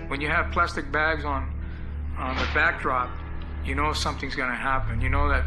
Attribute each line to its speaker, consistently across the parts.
Speaker 1: When you have plastic bags on the backdrop, you know something's gonna happen. You know that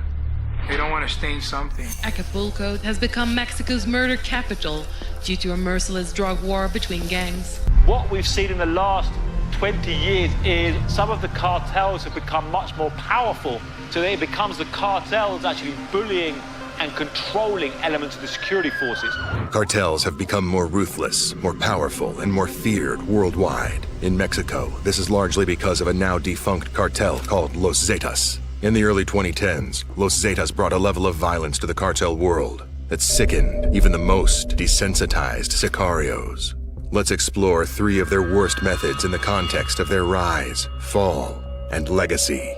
Speaker 1: they don't want to stain something.
Speaker 2: Acapulco has become Mexico's murder capital due to a merciless drug war between gangs.
Speaker 3: What we've seen in the last 20 years is some of the cartels have become much more powerful. So it becomes the cartels actually bullying and controlling elements of the security forces.
Speaker 4: Cartels have become more ruthless, more powerful, and more feared worldwide. In Mexico, this is largely because of a now defunct cartel called Los Zetas. In the early 2010s, Los Zetas brought a level of violence to the cartel world that sickened even the most desensitized sicarios. Let's explore 3 of their worst methods in the context of their rise, fall, and legacy.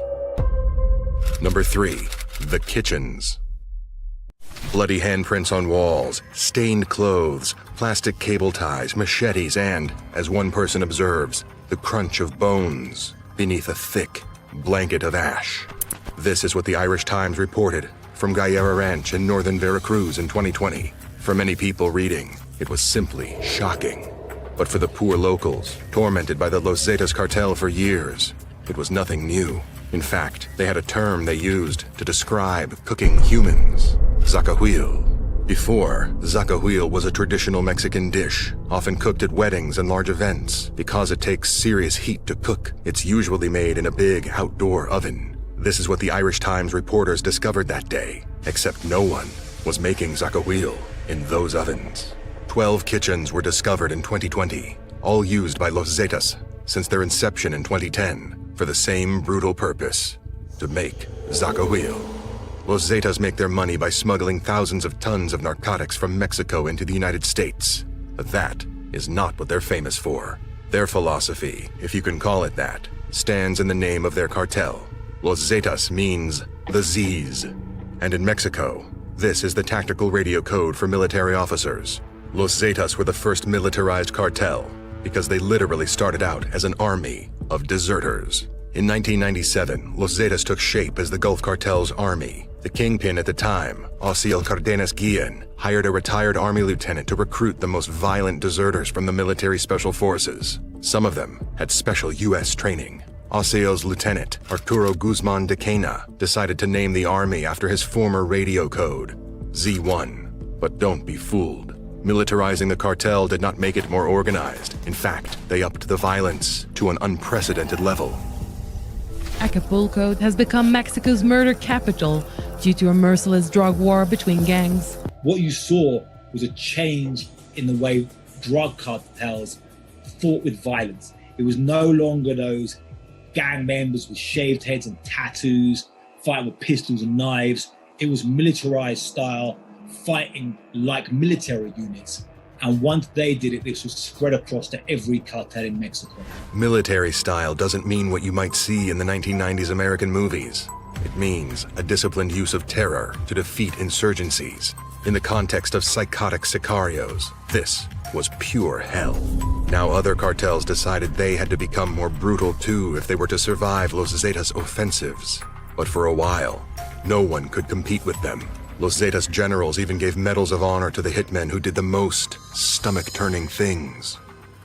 Speaker 4: Number 3, the kitchens. Bloody handprints on walls, stained clothes, plastic cable ties, machetes, and, as one person observes, the crunch of bones beneath a thick blanket of ash. This is what the Irish Times reported from Galera Ranch in northern Veracruz in 2020. For many people reading, it was simply shocking. But for the poor locals, tormented by the Los Zetas cartel for years, it was nothing new. In fact, they had a term they used to describe cooking humans: zacahuil. Before, zacahuil was a traditional Mexican dish, often cooked at weddings and large events. Because it takes serious heat to cook, it's usually made in a big outdoor oven. This is what the Irish Times reporters discovered that day, except no one was making zacahuil in those ovens. 12 kitchens were discovered in 2020, all used by Los Zetas since their inception in 2010 for the same brutal purpose: to make zacahuil. Los Zetas make their money by smuggling thousands of tons of narcotics from Mexico into the United States. But that is not what they're famous for. Their philosophy, if you can call it that, stands in the name of their cartel. Los Zetas means the Z's. And in Mexico, this is the tactical radio code for military officers. Los Zetas were the first militarized cartel because they literally started out as an army of deserters. In 1997, Los Zetas took shape as the Gulf Cartel's army. The kingpin at the time, Osiel Cardenas Guillen, hired a retired army lieutenant to recruit the most violent deserters from the military special forces. Some of them had special U.S. training. Osiel's lieutenant, Arturo Guzman de Cana, decided to name the army after his former radio code, Z1. But don't be fooled. Militarizing the cartel did not make it more organized. In fact, they upped the violence to an unprecedented level.
Speaker 2: Acapulco has become Mexico's murder capital due to a merciless drug war between gangs.
Speaker 5: What you saw was a change in the way drug cartels fought with violence. It was no longer those gang members with shaved heads and tattoos fighting with pistols and knives. It was militarized style, fighting like military units. And once they did it, this was spread across to every cartel in Mexico.
Speaker 4: Military style doesn't mean what you might see in the 1990s American movies. It means a disciplined use of terror to defeat insurgencies. In the context of psychotic sicarios, this was pure hell. Now other cartels decided they had to become more brutal too if they were to survive Los Zetas' offensives. But for a while, no one could compete with them. Los Zetas generals even gave medals of honor to the hitmen who did the most stomach-turning things.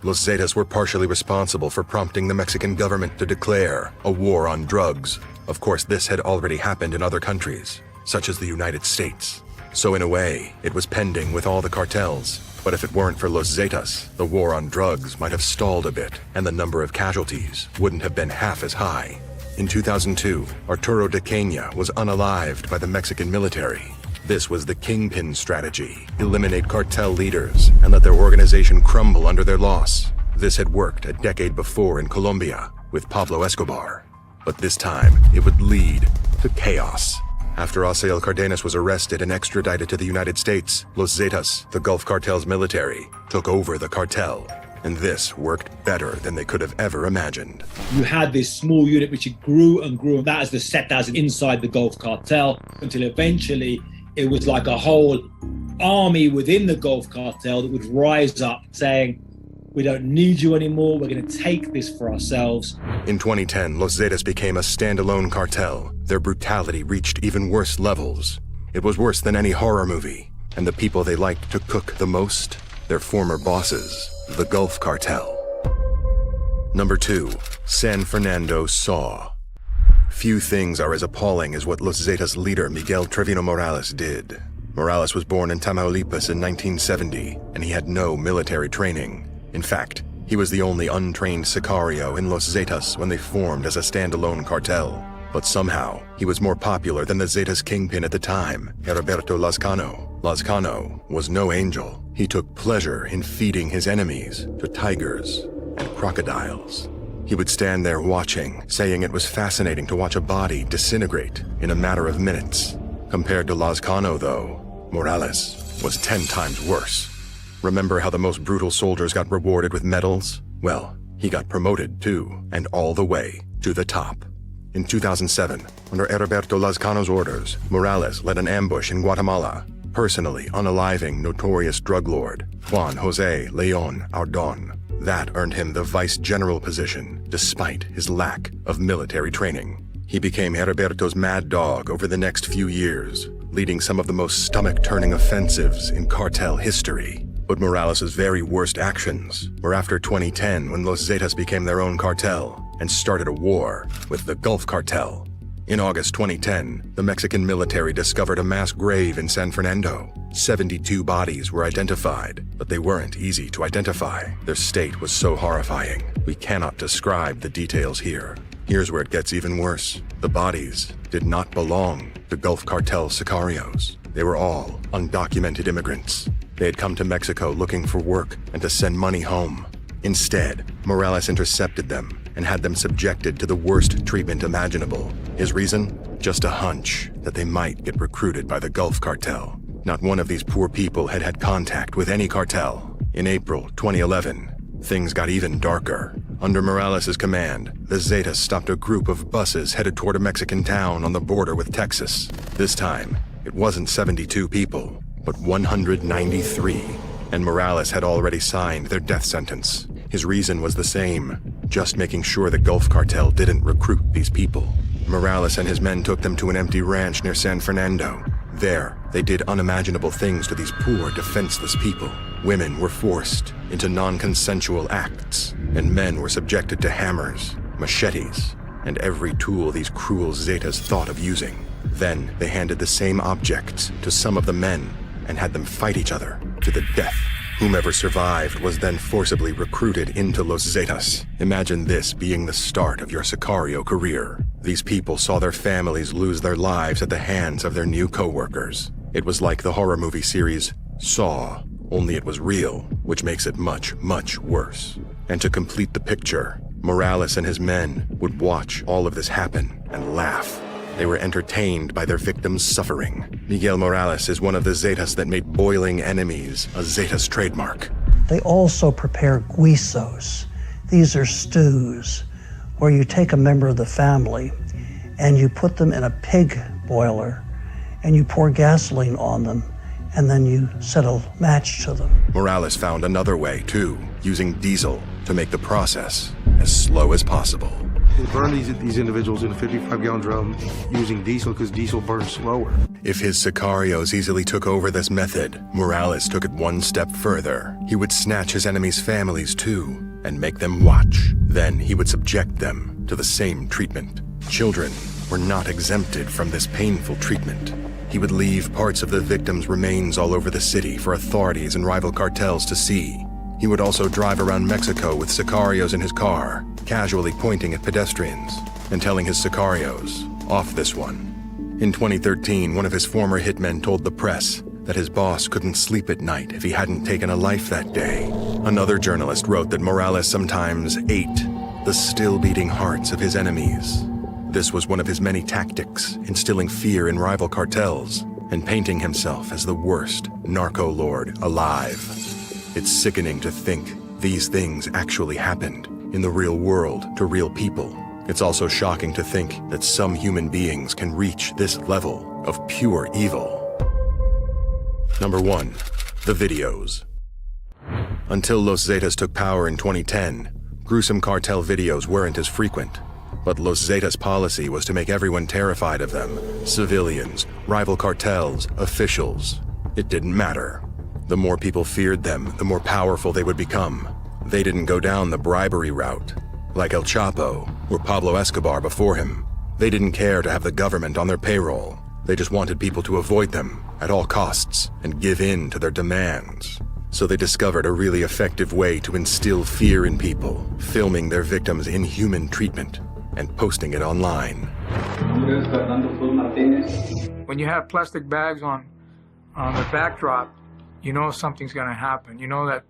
Speaker 4: Los Zetas were partially responsible for prompting the Mexican government to declare a war on drugs. Of course, this had already happened in other countries, such as the United States. So in a way, it was pending with all the cartels. But if it weren't for Los Zetas, the war on drugs might have stalled a bit, and the number of casualties wouldn't have been half as high. In 2002, Arturo de Cana was unalived by the Mexican military. This was the kingpin strategy: eliminate cartel leaders and let their organization crumble under their loss. This had worked a decade before in Colombia with Pablo Escobar. But this time, it would lead to chaos. After Osiel Cardenas was arrested and extradited to the United States, Los Zetas, the Gulf Cartel's military, took over the cartel. And this worked better than they could have ever imagined.
Speaker 5: You had this small unit which grew and grew. That is the Zetas inside the Gulf Cartel, until eventually it was like a whole army within the Gulf Cartel that would rise up saying, we don't need you anymore, we're going to take this for ourselves.
Speaker 4: In 2010, Los Zetas became a standalone cartel. Their brutality reached even worse levels. It was worse than any horror movie. And the people they liked to cook the most? Their former bosses, the Gulf Cartel. Number 2. San Fernando Saw. Few things are as appalling as what Los Zetas leader Miguel Trevino Morales did. Morales was born in Tamaulipas in 1970, and he had no military training. In fact, he was the only untrained sicario in Los Zetas when they formed as a standalone cartel. But somehow, he was more popular than the Zetas kingpin at the time, Heriberto Lazcano. Lazcano was no angel. He took pleasure in feeding his enemies to tigers and crocodiles. He would stand there watching, saying it was fascinating to watch a body disintegrate in a matter of minutes. Compared to Lazcano, though, Morales was 10 times worse. Remember how the most brutal soldiers got rewarded with medals? Well, he got promoted too, and all the way to the top. In 2007, under Heriberto Lazcano's orders, Morales led an ambush in Guatemala, personally unaliving notorious drug lord Juan Jose Leon Ardon. That earned him the vice general position, despite his lack of military training. He became Heriberto's mad dog over the next few years, leading some of the most stomach-turning offensives in cartel history. But Morales' very worst actions were after 2010, when Los Zetas became their own cartel and started a war with the Gulf Cartel. In August 2010, the Mexican military discovered a mass grave in San Fernando. 72 bodies were identified, but they weren't easy to identify. Their state was so horrifying, we cannot describe the details here. Here's where it gets even worse. The bodies did not belong to Gulf Cartel sicarios. They were all undocumented immigrants. They had come to Mexico looking for work and to send money home. Instead, Morales intercepted them and had them subjected to the worst treatment imaginable. His reason? Just a hunch that they might get recruited by the Gulf Cartel. Not one of these poor people had had contact with any cartel. In April 2011, things got even darker. Under Morales' command, the Zetas stopped a group of buses headed toward a Mexican town on the border with Texas. This time, it wasn't 72 people, but 193. And Morales had already signed their death sentence. His reason was the same, just making sure the Gulf Cartel didn't recruit these people. Morales and his men took them to an empty ranch near San Fernando. There, they did unimaginable things to these poor, defenseless people. Women were forced into non-consensual acts, and men were subjected to hammers, machetes, and every tool these cruel Zetas thought of using. Then, they handed the same objects to some of the men and had them fight each other to the death. Whomever survived was then forcibly recruited into Los Zetas. Imagine this being the start of your sicario career. These people saw their families lose their lives at the hands of their new co-workers. It was like the horror movie series Saw, only it was real, which makes it much, much worse. And to complete the picture, Morales and his men would watch all of this happen and laugh. They were entertained by their victims' suffering. Miguel Morales is one of the Zetas that made boiling enemies a Zetas trademark.
Speaker 6: They also prepare guisos. These are stews where you take a member of the family and you put them in a pig boiler and you pour gasoline on them and then you set a match to them.
Speaker 4: Morales found another way, too, using diesel to make the process as slow as possible.
Speaker 7: They burn these individuals in a 55-gallon drum using diesel because diesel burns slower.
Speaker 4: If his sicarios easily took over this method, Morales took it one step further. He would snatch his enemies' families too and make them watch. Then he would subject them to the same treatment. Children were not exempted from this painful treatment. He would leave parts of the victims' remains all over the city for authorities and rival cartels to see. He would also drive around Mexico with sicarios in his car, casually pointing at pedestrians and telling his sicarios, "Off this one." In 2013, one of his former hitmen told the press that his boss couldn't sleep at night if he hadn't taken a life that day. Another journalist wrote that Morales sometimes ate the still-beating hearts of his enemies. This was one of his many tactics, instilling fear in rival cartels and painting himself as the worst narco lord alive. It's sickening to think these things actually happened in the real world to real people. It's also shocking to think that some human beings can reach this level of pure evil. Number 1. The videos. Until Los Zetas took power in 2010, gruesome cartel videos weren't as frequent. But Los Zetas' policy was to make everyone terrified of them. Civilians, rival cartels, officials. It didn't matter. The more people feared them, the more powerful they would become. They didn't go down the bribery route. like El Chapo or Pablo Escobar before him. They didn't care to have the government on their payroll. They just wanted people to avoid them at all costs and give in to their demands. So they discovered a really effective way to instill fear in people, filming their victims' inhuman treatment and posting it online.
Speaker 1: When you have plastic bags on the backdrop, you know something's going to happen. You know that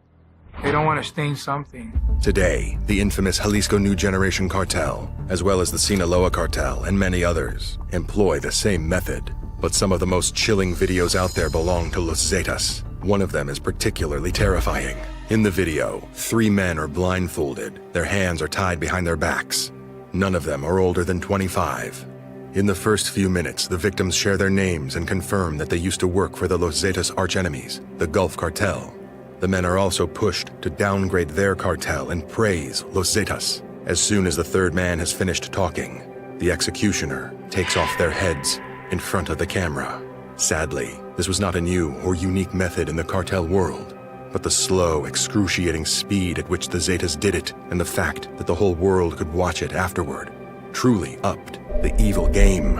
Speaker 1: they don't want to stain something.
Speaker 4: Today, the infamous Jalisco New Generation Cartel, as well as the Sinaloa Cartel and many others, employ the same method. But some of the most chilling videos out there belong to Los Zetas. One of them is particularly terrifying. In the video, 3 men are blindfolded. Their hands are tied behind their backs. None of them are older than 25. In the first few minutes, the victims share their names and confirm that they used to work for the Los Zetas archenemies, the Gulf Cartel. The men are also pushed to downgrade their cartel and praise Los Zetas. As soon as the third man has finished talking, the executioner takes off their heads in front of the camera. Sadly, this was not a new or unique method in the cartel world, but the slow, excruciating speed at which the Zetas did it and the fact that the whole world could watch it afterward truly upped the evil game.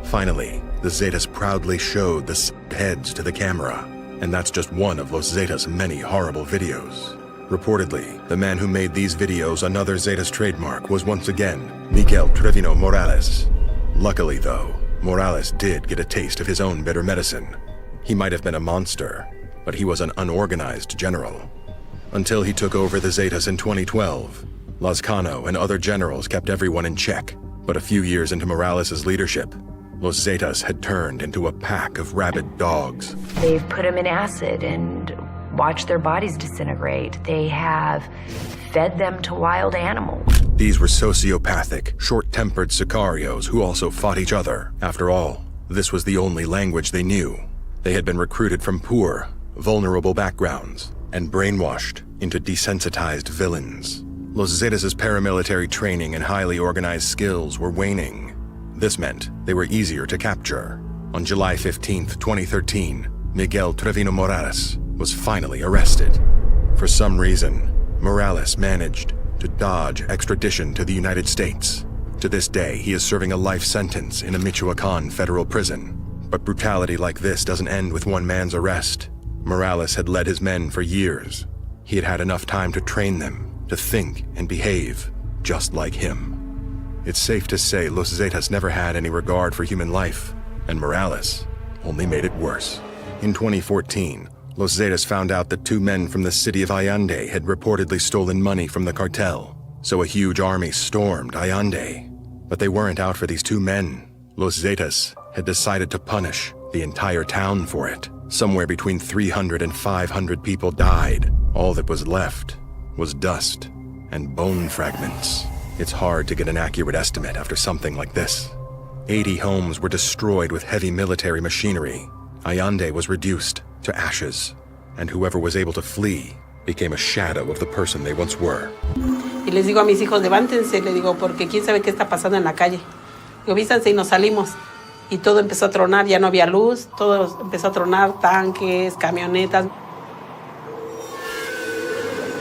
Speaker 4: Finally, the Zetas proudly showed the heads to the camera, and that's just one of Los Zetas' many horrible videos. Reportedly, the man who made these videos another Zetas trademark was once again Miguel Trevino Morales. Luckily, though, Morales did get a taste of his own bitter medicine. He might have been a monster, but he was an unorganized general. Until he took over the Zetas in 2012, Lazcano and other generals kept everyone in check. But a few years into Morales' leadership, Los Zetas had turned into a pack of rabid dogs.
Speaker 8: They've put them in acid and watched their bodies disintegrate. They have fed them to wild animals.
Speaker 4: These were sociopathic, short-tempered sicarios who also fought each other. After all, this was the only language they knew. They had been recruited from poor, vulnerable backgrounds and brainwashed into desensitized villains. Los Zetas' paramilitary training and highly organized skills were waning. This meant they were easier to capture. On July 15, 2013, Miguel Trevino Morales was finally arrested. For some reason, Morales managed to dodge extradition to the United States. To this day, he is serving a life sentence in a Michoacan federal prison. But brutality like this doesn't end with one man's arrest. Morales had led his men for years. He had had enough time to train them to think and behave just like him. It's safe to say Los Zetas never had any regard for human life, and Morales only made it worse. In 2014, Los Zetas found out that 2 men from the city of Allende had reportedly stolen money from the cartel, so a huge army stormed Allende. But they weren't out for these 2 men. Los Zetas had decided to punish the entire town for it. Somewhere between 300 and 500 people died. All that was left was dust and bone fragments. It's hard to get an accurate estimate after something like this. 80 homes were destroyed with heavy military machinery. Allende was reduced to ashes, and whoever was able to flee became a shadow of the person they once were.
Speaker 9: Y les digo a mis hijos, levántense, le digo, porque quién sabe qué está pasando en la calle. Digo, vístanse y nos salimos. Y todo empezó a tronar, ya no había luz, todo empezó a tronar, tanques, camionetas.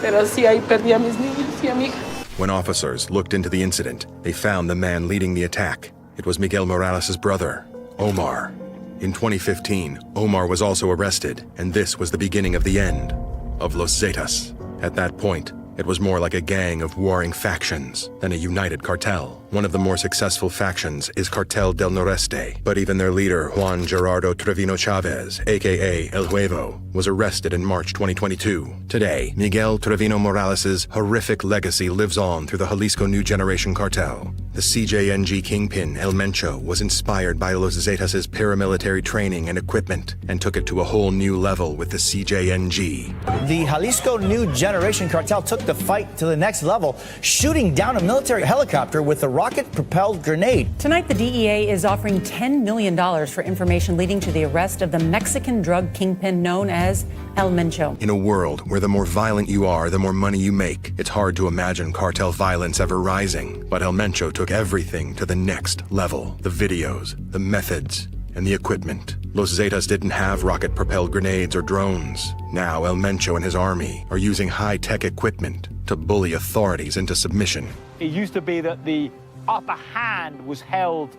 Speaker 9: Pero sí, ahí perdí a mis niños y a mi hija.
Speaker 4: When officers looked into the incident, they found the man leading the attack. It was Miguel Morales' brother, Omar. In 2015, Omar was also arrested, and this was the beginning of the end of Los Zetas. At that point, it was more like a gang of warring factions than a united cartel. One of the more successful factions is Cartel del Noreste, but even their leader, Juan Gerardo Trevino Chavez, aka El Huevo, was arrested in March 2022. Today, Miguel Trevino Morales' horrific legacy lives on through the Jalisco New Generation Cartel. The CJNG kingpin El Mencho was inspired by Los Zetas' paramilitary training and equipment and took it to a whole new level with the CJNG.
Speaker 10: The Jalisco New Generation Cartel took the fight to the next level, shooting down a military helicopter with a rocket-propelled grenade.
Speaker 11: Tonight, the DEA is offering $10 million for information leading to the arrest of the Mexican drug kingpin known as El Mencho.
Speaker 4: In a world where the more violent you are, the more money you make, it's hard to imagine cartel violence ever rising. But El Mencho took everything to the next level. The videos, the methods, and the equipment. Los Zetas didn't have rocket-propelled grenades or drones. Now El Mencho and his army are using high-tech equipment to bully authorities into submission.
Speaker 3: It used to be that the upper hand was held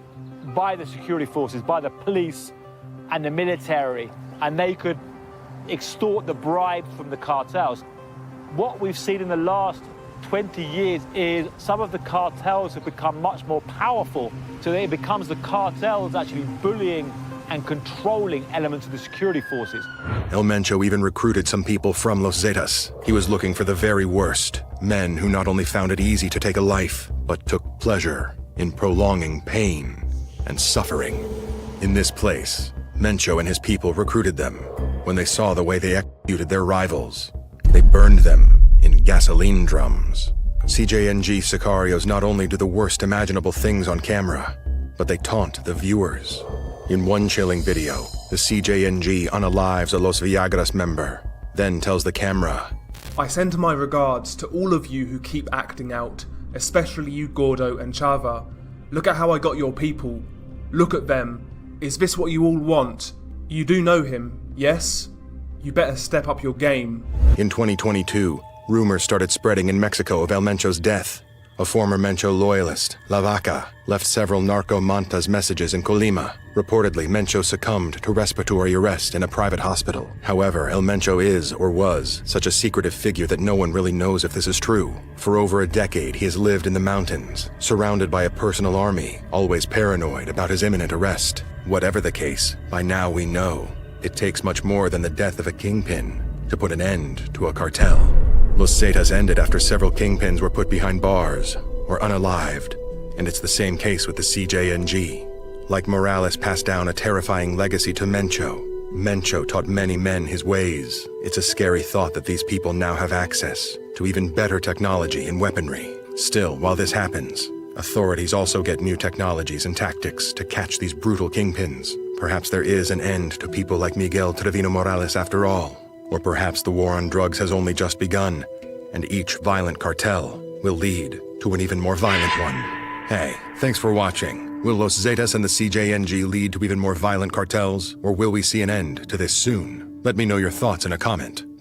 Speaker 3: by the security forces, by the police and the military, and they could extort the bribe from the cartels. What we've seen in the last 20 years is some of the cartels have become much more powerful, so that it becomes the cartels actually bullying and controlling elements of the security forces.
Speaker 4: El Mencho even recruited some people from Los Zetas. He was looking for the very worst, men who not only found it easy to take a life, but took pleasure in prolonging pain and suffering. In this place, Mencho and his people recruited them. When they saw the way they executed their rivals, they burned them in gasoline drums. CJNG sicarios not only do the worst imaginable things on camera, but they taunt the viewers. In one chilling video, the CJNG unalives a Los Viagras member, then tells the camera,
Speaker 12: "I send my regards to all of you who keep acting out, especially you Gordo and Chava. Look at how I got your people. Look at them. Is this what you all want? You do know him, yes? You better step up your game."
Speaker 4: In 2022, rumors started spreading in Mexico of El Mencho's death. A former Mencho loyalist, La Vaca, left several narco mantas messages in Colima. Reportedly, Mencho succumbed to respiratory arrest in a private hospital. However, El Mencho is, or was, such a secretive figure that no one really knows if this is true. For over a decade, he has lived in the mountains, surrounded by a personal army, always paranoid about his imminent arrest. Whatever the case, by now we know it takes much more than the death of a kingpin to put an end to a cartel. Los Zetas ended after several kingpins were put behind bars or unalived, and it's the same case with the CJNG. Like Morales passed down a terrifying legacy to Mencho, Mencho taught many men his ways. It's a scary thought that these people now have access to even better technology and weaponry. Still, while this happens, authorities also get new technologies and tactics to catch these brutal kingpins. Perhaps there is an end to people like Miguel Trevino Morales after all. Or perhaps the war on drugs has only just begun, and each violent cartel will lead to an even more violent one. Hey, thanks for watching. Will Los Zetas and the CJNG lead to even more violent cartels, or will we see an end to this soon? Let me know your thoughts in a comment.